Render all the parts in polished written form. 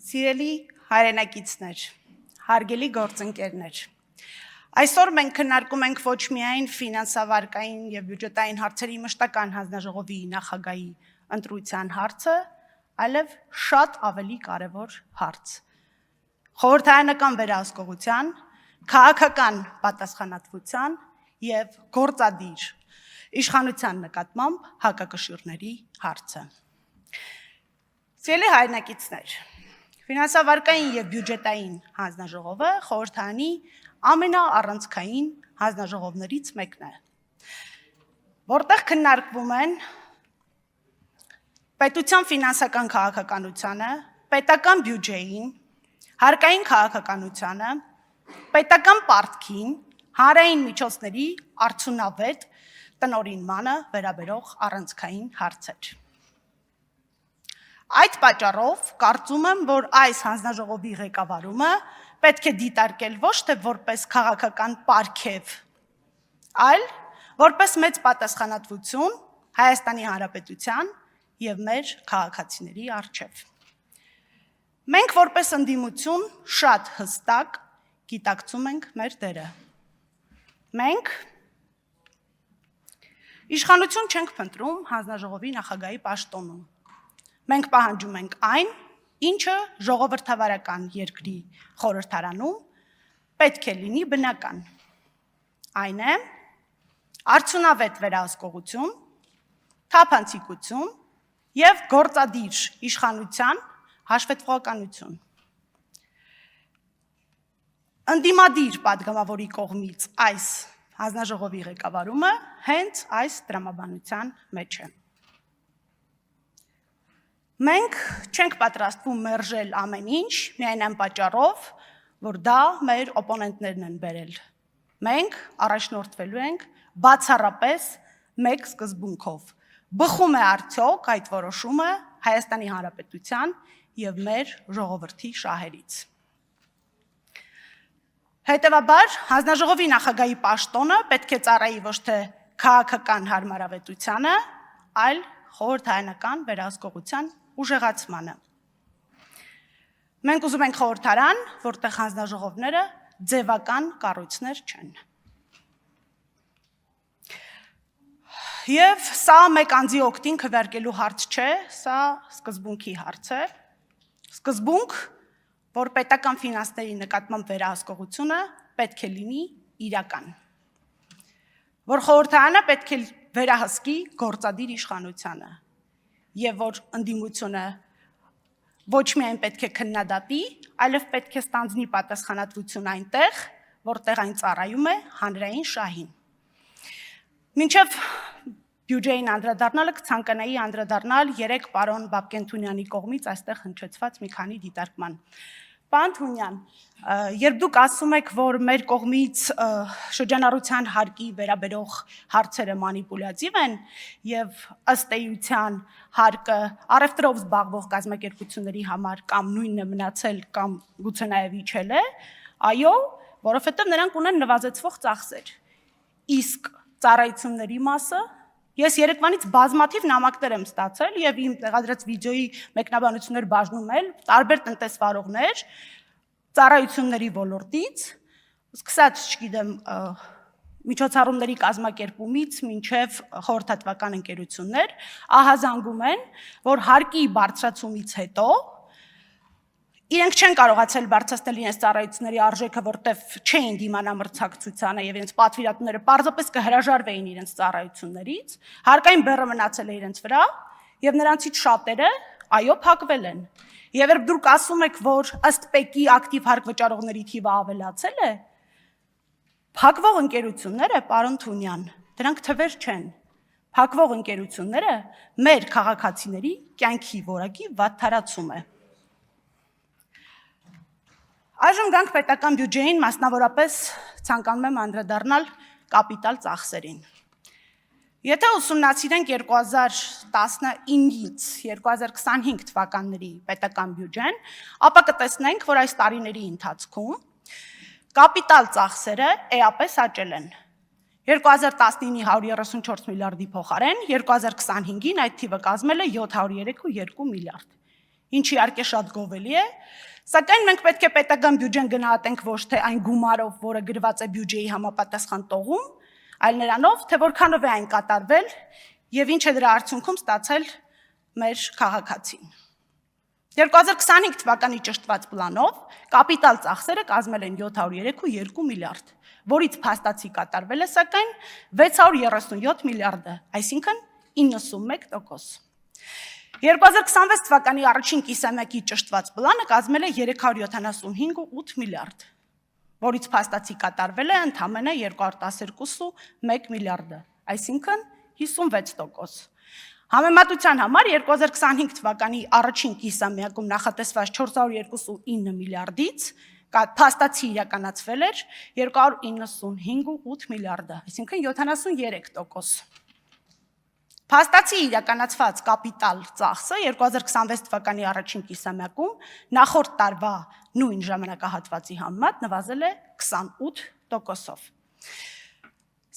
Սիրելի հայրենակիցներ, հարգելի գործընկերներ, այսօր մենք քննարկում ենք ոչ միայն ֆինանսավարկային և բյուջետային հարցերի մշտական հանձնաժողովի նախագահի ընտրության հարցը, այլև շատ ավելի կարևոր հարց։ Խորհրդարանական վերահսկողության, քաղաքական պատասխանատվության և գործադիր իշխանության նկատմամբ հակակշիռների հարցը։ Սիրելի հայրենակիցներ, ֆինանսավարկային և բյուջետային հանձնաժողովը խորհրդարանի ամենաառանցքային հանձնաժողովներից մեկն է, որտեղ քննարկվում են պետության ֆինանսական քաղաքականությանը, պետական բյուջեին, հարկային քաղաքականությանը, պետական պարտքին, հանրային միջոցների արդյունավետ տնօրինմանը վերաբերող առանցքային հարցեր։ Այդ պատճառով կարծում եմ, որ այս հանձնաժողովի ղեկավարումը պետք է դիտարկել ոչ թե որպես քաղաքական պարգև, այլ որպես մեծ պատասխանատվություն Հայաստանի Հանրապետության և մեր քաղաքացիների առջև։ Մենք որպես ընդդիմություն շատ հստակ գիտակցում ենք մեր դերը։ Մենք իշխանություն չենք փնտրում հանձնաժողովի նախագահի պաշտոնում։ Մենք պահանջում ենք այն, ինչը ժողովրդավարական երկրի խորհրդարանում պետք է լինի բնական։ Այն է արդյունավետ վերահսկողություն, թափանցիկություն և գործադիր իշխանության հաշվետվողականություն։ Ընդդիմադիր պատգամավորի կողմից այս հանձնաժողովի ղեկավարումը հենց այս տրամաբանության մեջ է։ Մենք չենք պատրաստվում մերժել ամեն ինչ, միայն այն պատճառով, որ դա մեր օպոնենտներն են բերել։ Մենք առաջնորդվելու ենք բացառապես մեկ սկզբունքով։ Բխում է արդյոք այդ որոշումը Հայաստանի Հանրապետության և մեր ժողովրդի շահերից։ Հետևաբար, հանձնաժողովի նախագահի պաշտոնը պետք է ծառայի ոչ թե քաղաքական հարմարավետությանը, այլ խորհրդարանական վերահսկողության ուժեղացմանը։ Մենք ուզում ենք խորհրդարան, որտեղ հանձնաժողովները ձևական կառույցներ չեն։ Եվ սա մեկ անձի օգտին քվեարկելու հարց չէ, սա սկզբունքի հարց է։ Սկզբունք, որ պետական ֆինանսների նկատմամբ վերահսկողությունը պետք է լինի իրական, որ խորհրդարանը պետք է վերահսկի գործադիր իշխանությանը և որ ընդդիմությունը ոչ միայն պետք է քննադատի, այլև պետք է ստանձնի պատասխանատվություն այնտեղ, որտեղ այն ծառայում է հանրային շահին։ Մինչև բյուջեին անդրադառնալը կցանկանայի անդրադառնալ 3 պարոն Բաբկեն-Թունյանի կողմից այստեղ հնչեցված մի քանի դիտարկման։ Պարոն Թունյան, երբ դուք ասում եք, որ մեր կողմից շրջանառության հարկի վերաբերող հարցերը մանիպուլյատիվ են և ըստ էության հարկը առևտրով զբաղվող կազմակերպությունների համար կամ նույնն է մնացել կամ գուցե նաև իջել է, այո, որովհետև նրանք ունեն նվազեցվող ծախսեր։ Իսկ ծառայությունների մասը ես երեկվանից բազմաթիվ նամակներ եմ ստացել և իմ տեղադրած վիդեոյի մեկնաբանություններ բաժնում էլ տարբեր տնտեսվարողներ ծառայությունների ոլորտից, սկսած, չգիտեմ, միջոցառումների կազմակերպումից մինչև խորհրդատվական ընկերություններ, ահազանգում են, որ հարկի բարձրացումից հետո իրենք չեն կարողացել բարձրացնել իրենց ծառայությունների արժեքը, որտև չէին դիմանա մրցակցությանը և իրենց պատվիրատուները պարզապես կհրաժարվեին իրենց ծառայություններից, հարկային բեռը մնացել է իրենց վրա և նրանցից շատերը, այո, փակվել են։ Եվ երբ դուք ասում եք, որ ըստ ՊԵԿ-ի ակտիվ հարկ վճարողների թիվը ավելացել է, փակվող ընկերությունները, պարոն Թունյան, դրանք թվեր չեն։ Փակվող ընկերությունները մեր քաղաքացիների կյանքի որակի վատթարացում է։ Այժմ գանք պետական բյուջեին, մասնավորապես ցանկանում եմ անդրադառնալ կապիտալ ծախսերին։ Եթե ուսումնասիրենք 2019-ից 2025 թվականների պետական բյուջեն, ապա կտեսնենք, որ այս տարիների ընթացքում կապիտալ ծախսերը էապես աճել են։ 2019-ի 134 միլիարդի փոխարեն 2025-ին այդ թիվը կազմել է 703,2 միլիարդ։ ինչի իհարկե շատ գովելի է, սակայն մենք պետք է պետական բյուջեն գնահատենք ոչ թե այն գումարով, որը գրված է բյուջեի համապատասխան տողում, այլ նրանով, թե որքանով է այն կատարվել եւ ինչ է դրա արդյունքում ստացել մեր քաղաքացին։ 2025 թվականի ճշտված պլանով կապիտալ ծախսերը կազմել են 703.2 միլիարդ, որից փաստացի կատարվել է սակայն 637 միլիարդը, այսինքն 91%։ 2026 թվականի առաջին կիսամյակի ճշտված պլանը կազմել է 375.8 միլիարդ, որից փաստացի կատարվել է ընդամենը 212.1 միլիարդը, այսինքն 56%։ Համեմատության համար 2025 թվականի առաջին կիսամյակում նախատեսված 402.9 միլիարդից փաստացի իրականացվել էր 295.8 միլիարդը, այսինքն 73%։ Փաստացի իրականացված կապիտալ ծախսը 2026 թվականի առաջին կիսամյակում նախորդ տարվա նույն ժամանակահատվածի համեմատ նվազել է 28%-ով։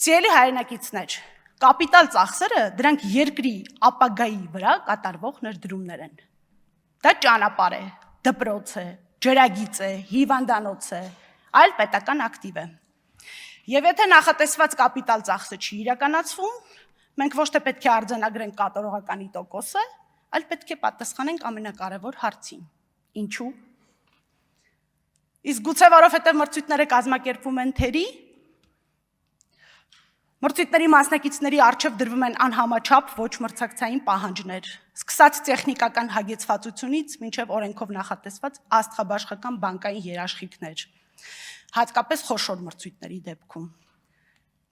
Սիրելի հայրենակիցներ, կապիտալ ծախսերը դրանք երկրի ապագայի վրա կատարվող ներդրումներ են։ Դա ճանապարհ է, դպրոց է, ջրագիծ է, հիվանդանոց է, այլ պետական ակտիվ է։ Եվ եթե նախատեսված կապիտալ ծախսը չի իրականացվում, մենք ոչ թե պետք է արձանագրենք կատարողականի տոկոսը, այլ պետք է պատասխանենք ամենակարևոր հարցին. ինչու։ Իսկ գուցե որովհետև մրցույթները կազմակերպվում են թերի, մրցույթների մասնակիցների առջև դրվում են անհամաչափ ոչ մրցակցային պահանջներ, սկսած տեխնիկական հագեցվածությունից մինչև օրենքով նախատեսված աստղաբաշխական բանկային երաշխիքներ, հատկապես խոշոր մրցույթների դեպքում։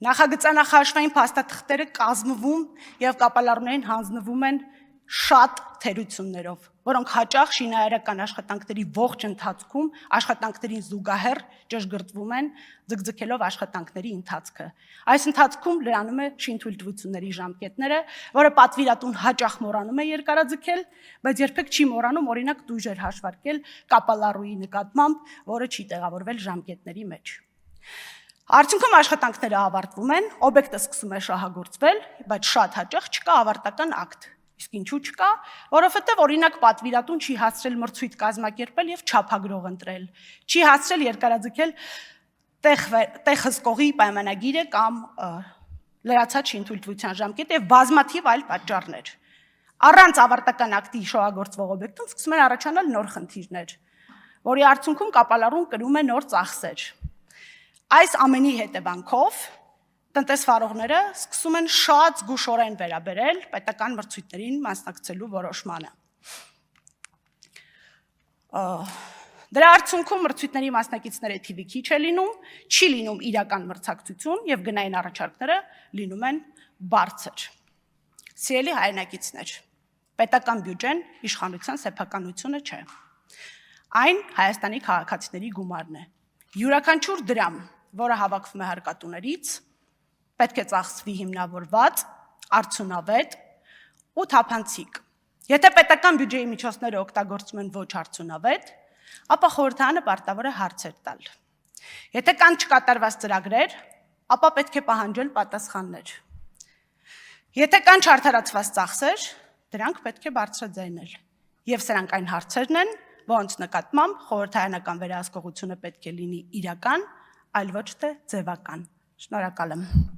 Նախագծանախաշվային փաստաթղթերը կազմվում եւ կապալառուներին հանձնվում են շատ թերություններով, որոնք հաճախ շինարարական աշխատանքների ողջ ընթացքում աշխատանքներին զուգահեռ ճշգրտվում են, ձգձգելով աշխատանքների ընթացքը։ Այս ընթացքում լրանում է շինթույլտվությունների ժամկետները, որը պատվիրատուն հաճախ մոռանում է երկարաձգել, բայց երբեք չի մոռանում օրինակ տույժեր հաշվարկել կապալառուի նկատմամբ, որը չի տեղավորվել ժամկետների մեջ։ Արդյունքում աշխատանքները ավարտվում են, օբյեկտը սկսում է շահագործվել, բայց շատ հաճախ չկա ավարտական ակտ։ Իսկ ինչու չկա, որովհետև օրինակ պատվիրատուն չի հասցրել մրցույթ կազմակերպել եւ չափագրող ընտրել, չի հասցրել երկարաձգել տեղ հսկողի պայմանագիրը կամ լրացած շինթույլտվության ժամկետը եւ բազմաթիվ այլ պատճառներ։ Առանց ավարտական ակտի շահագործվող օբյեկտում սկսում են առաջանալ նոր խնդիրներ, որի արդյունքում կապալառուն կրում է նոր ծախսեր։ Այս ամենի հետևանքով տնտեսվարողները սկսում են շատ զգուշորեն վերաբերել պետական մրցույթներին մասնակցելու որոշմանը։ Դրա արդյունքում մրցույթների մասնակիցների թիվը քիչ է լինում, չի լինում իրական մրցակցություն եւ գնային առաջարկները լինում են բարձր։ Սիրելի հայրենակիցներ, պետական բյուջեն իշխանության սեփականությունը չէ։ Այն Հայաստանի քաղաքացիների գումարն է։ Յուրաքանչյուր դրամ, որը հավաքվում է հարկատուներից, պետք է ծախսվի հիմնավորված, արդյունավետ ու թափանցիկ։ Եթե պետական բյուջեի միջոցները օգտագործվում են ոչ արդյունավետ, ապա խորհրդարանը պարտավոր է հարցեր տալ։ Եթե կան չկատարված ծրագրեր, ապա պետք է պահանջել պատասխաններ։ Եթե կան չարդարացված ծախսեր, դրանք պետք է բարձրաձայնել։ Եվ սրանք այն հարցերն են, որոնց նկատմամբ խորհրդարանական վերահսկողությունը պետք է լինի իրական, այլ ոչ թե ձևական։ Շնորհակալ եմ։